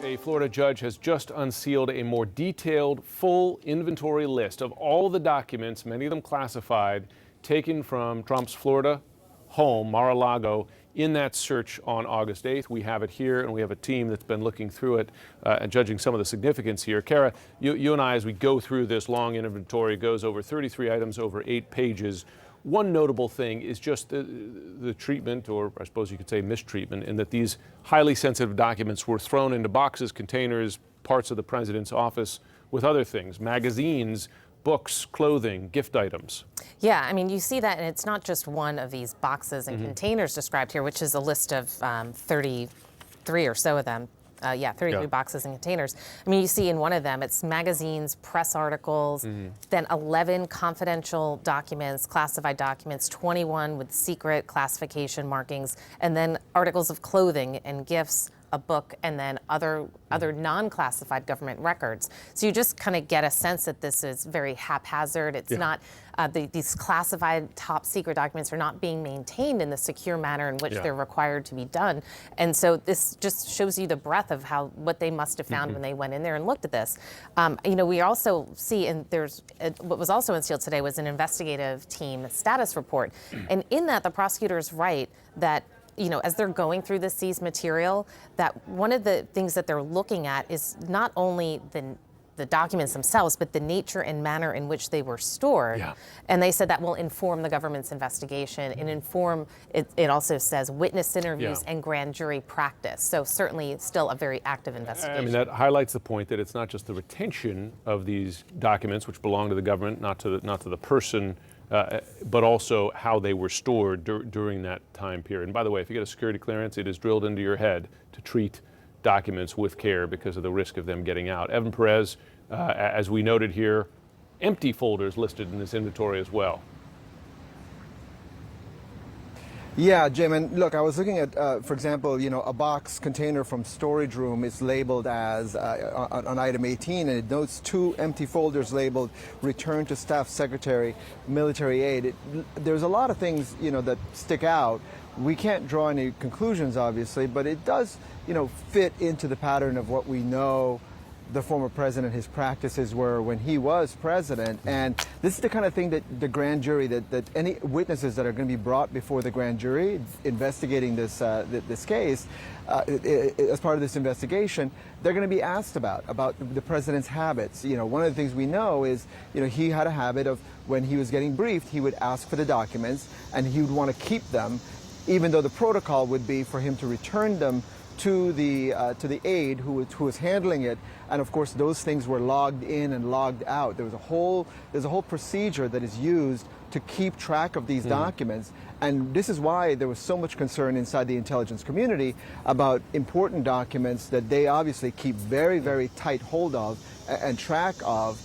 A Florida judge has just unsealed a more detailed, full inventory list of all the documents, many of them classified, taken from Trump's Florida home, MAR-A-LAGO, in that search on August 8th. We have it here, and we have a team that's been looking through it and judging some of the significance here. Kara, you and I, as we go through this long inventory, goes over 33 items over 8 pages. One notable thing is just the treatment, or I suppose you could say mistreatment, in that these highly sensitive documents were thrown into boxes, containers, parts of the president's office with other things, magazines, books, clothing, gift items. Yeah, I mean, you see that, and it's not just one of these boxes and containers described here, which is a list of 33 or so of them. 33 boxes and containers. I mean, you see in one of them, it's magazines, press articles, then 11 confidential documents, classified documents, 21 with secret classification markings, and then articles of clothing and gifts, a book, and then other non-classified government records. So you just kind of get a sense that this is very haphazard. It's not, these classified top secret documents are not being maintained in the secure manner in which they're required to be done. And so this just shows you the breadth of what they must have found when they went in there and looked at this. You know, we also see, and what was also unsealed today was an investigative team status report. And in that, the prosecutors write that, you know, as they're going through the seized material, that one of the things that they're looking at is not only the documents themselves, but the nature and manner in which they were stored. And they said that will inform the government's investigation and inform, it also says, witness interviews and grand jury practice. So certainly still a very active investigation. I mean, that highlights the point that it's not just the retention of these documents, which belong to the government, not to the person, but also how they were stored during that time period. And by the way, if you get a security clearance, it is drilled into your head to treat documents with care because of the risk of them getting out. Evan Perez, as we noted here, empty folders listed in this inventory as well. Yeah, Jim, and look, I was looking at, for example, you know, a box container from storage room is labeled as on item 18, and it notes 2 empty folders labeled return to staff secretary, military aid. There's a lot of things, you know, that stick out. We can't draw any conclusions, obviously, but it does, you know, fit into the pattern of what we know the former president, his practices were when he was president. And this is the kind of thing that the grand jury, that any witnesses that are going to be brought before the grand jury investigating this this case, as part of this investigation, they're going to be asked about the president's habits. You know, one of the things we know is, you know, he had a habit of, when he was getting briefed, he would ask for the documents and he would want to keep them, even though the protocol would be for him to return them to the aide who was handling it. And of course, those things were logged in and logged out. There's a whole procedure that is used to keep track of these documents. And this is why there was so much concern inside the intelligence community about important documents that they obviously keep very, very tight hold of and track of,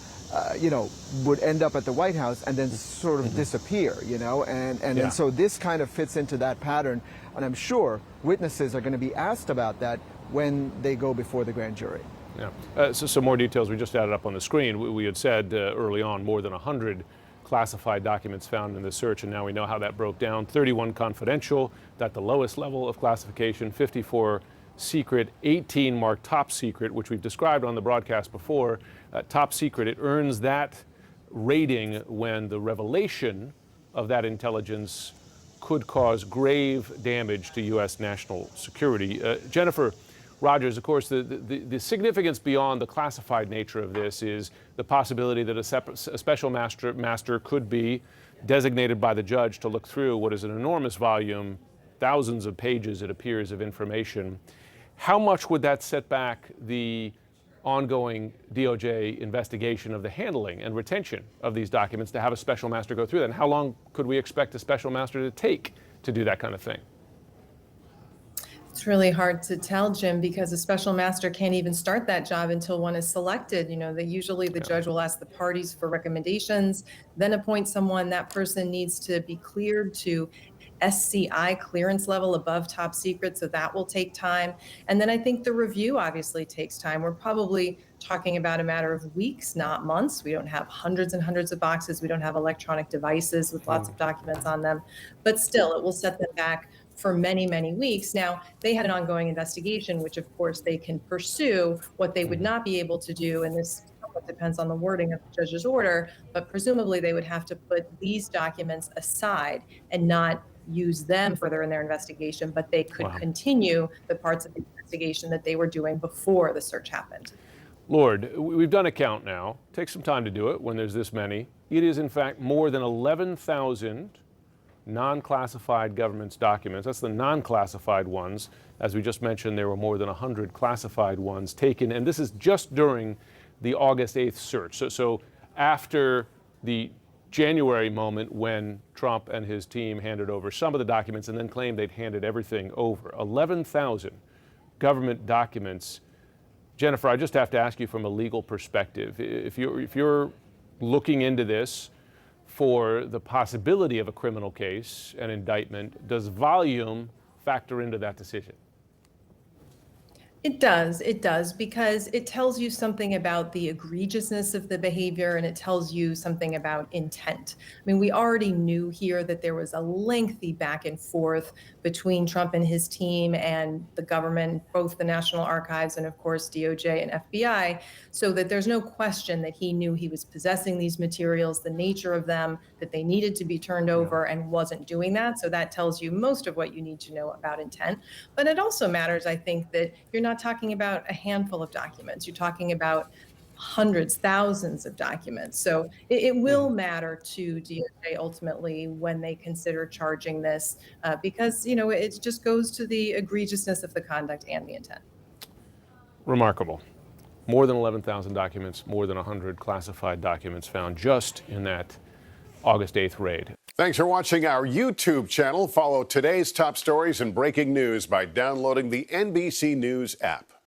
you know, would end up at the White House and then sort of disappear, you know, and so this kind of fits into that pattern. And I'm sure witnesses are going to be asked about that when they go before the grand jury. Yeah. So some more details we just added up on the screen. We had said early on more than 100 classified documents found in the search, and now we know how that broke down. 31 confidential, at the lowest level of classification, 54 secret, 18 marked top secret, which we've described on the broadcast before. Top secret, it earns that rating when the revelation of that intelligence could cause grave damage to U.S. national security. Jennifer Rogers, of course, the significance beyond the classified nature of this is the possibility that a special master could be designated by the judge to look through what is an enormous volume, thousands of pages, it appears, of information. How much would that set back the ongoing DOJ investigation of the handling and retention of these documents to have a special master go through that? And how long could we expect a special master to take to do that kind of thing? It's really hard to tell, Jim, because a special master can't even start that job until one is selected. You know, usually the judge will ask the parties for recommendations, then appoint someone. That person needs to be cleared to SCI clearance level above top secret, so that will take time. And then I think the review obviously takes time. We're probably talking about a matter of weeks, not months. We don't have hundreds and hundreds of boxes. We don't have electronic devices with lots of documents on them. But still, it will set them back for many, many weeks. Now, they had an ongoing investigation, which of course they can pursue. What they would not be able to do, and this somewhat depends on the wording of the judge's order, but presumably they would have to put these documents aside and not use them further in their investigation, but they could continue the parts of the investigation that they were doing before the search happened. Lord, we've done a count now. Takes some time to do it when there's this many. It is, in fact, more than 11,000 non-classified government's documents. That's the non-classified ones. As we just mentioned, there were more than 100 classified ones taken, and this is just during the August 8th search. So after the January moment when Trump and his team handed over some of the documents and then claimed they'd handed everything over. 11,000 government documents. Jennifer, I just have to ask you from a legal perspective, if you're looking into this for the possibility of a criminal case, an indictment, does volume factor into that decision? It does, because it tells you something about the egregiousness of the behavior, and it tells you something about intent. I mean, we already knew here that there was a lengthy back and forth between Trump and his team and the government, both the National Archives and of course DOJ and FBI, so that there's no question that he knew he was possessing these materials, the nature of them, that they needed to be turned over and wasn't doing that. So that tells you most of what you need to know about intent. But it also matters, I think, that you're not talking about a handful of documents. You're talking about hundreds, thousands of documents. So it will matter to DOJ ultimately when they consider charging this, because, it just goes to the egregiousness of the conduct and the intent. Remarkable. More than 11,000 documents, more than 100 classified documents found just in that August 8th raid. Thanks for watching our YouTube channel. Follow today's top stories and breaking news by downloading the NBC News app.